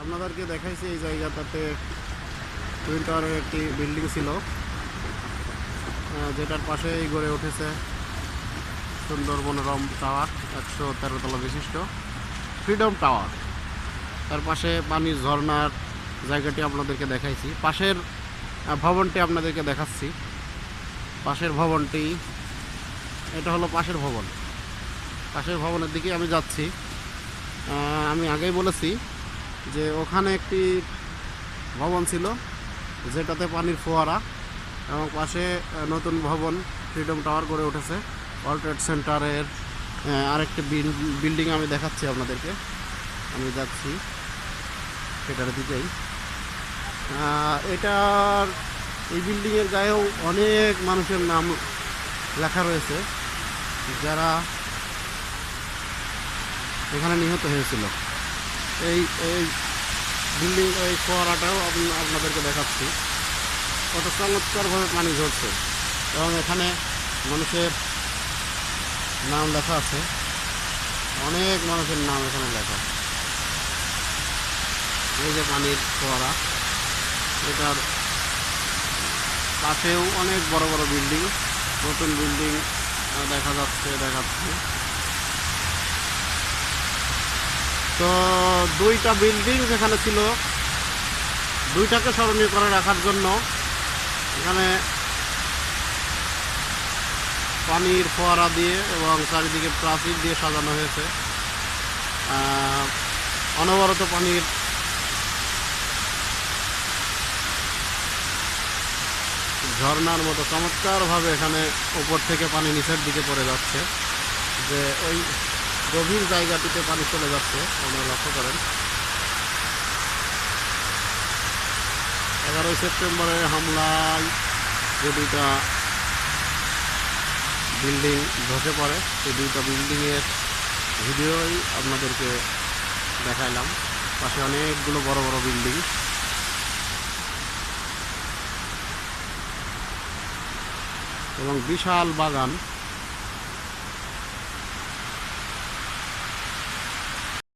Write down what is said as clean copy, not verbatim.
আপনাদেরকে দেখাইছি এই জায়গাটাতে টুইন টাওয়ারের একটি বিল্ডিং ছিল, যেটার পাশেই গড়ে উঠেছে সুন্দর মনোরম টাওয়ার, 113 তলা বিশিষ্ট ফ্রিডম টাওয়ার। তার পাশে পানির ঝর্ণার জায়গাটি আপনাদেরকে দেখাইছি। পাশের ভবনটি আপনাদেরকে দেখাচ্ছি। পাশের ভবনটি, এটা হলো পাশের ভবন। পাশের ভবনের দিকে আমি যাচ্ছি। আমি আগেই বলেছি যে ওখানে একটি ভবন ছিল যেটাতে পানির ফোয়ারা, এবং পাশে নতুন ভবন ফ্রিডম টাওয়ার গড়ে উঠেছে। ওয়ার্ল্ড ট্রেড সেন্টারের আরেকটি বিল্ডিং আমি দেখাচ্ছি আপনাদেরকে। আমি যাচ্ছি সেটার দিকেই। এটার এই বিল্ডিংয়ের গায়েও অনেক মানুষের নাম লেখা রয়েছে যারা এখানে নিহত হয়েছিল। এই এই বিল্ডিং, এই ফোয়ারাটাও আপনাদেরকে দেখাচ্ছি। কত চমৎকারভাবে পানি ঝরছে এবং এখানে মানুষের নাম লেখা আছে, অনেক মানুষের নাম এখানে লেখা। এই যে পানির ফোয়ারা, এটার পাশেও অনেক বড় বড় বিল্ডিং, নতুন বিল্ডিং দেখাচ্ছে। তো দুইটা বিল্ডিং যেখানে ছিল, দুইটাকে স্মরণীয় করে রাখার জন্য এখানে পানির ফোয়ারা দিয়ে এবং চারিদিকে প্রাচীর দিয়ে সাজানো হয়েছে। অনবরত পানির ঝর্ণার মতো চমৎকারভাবে এখানে উপর থেকে পানি নিচের দিকে পড়ে যাচ্ছে, যে ওই গভীর জায়গাটিতে পানি চলে যাচ্ছে। আপনারা লক্ষ্য করেন 11ই সেপ্টেম্বরের হামলায় যে দুইটা বিল্ডিং ধসে পড়ে, সেই দুইটা বিল্ডিংয়ের ভিডিওই আপনাদেরকে দেখাইলাম। পাশে অনেকগুলো বড় বড় বিল্ডিং এবং বিশাল বাগান।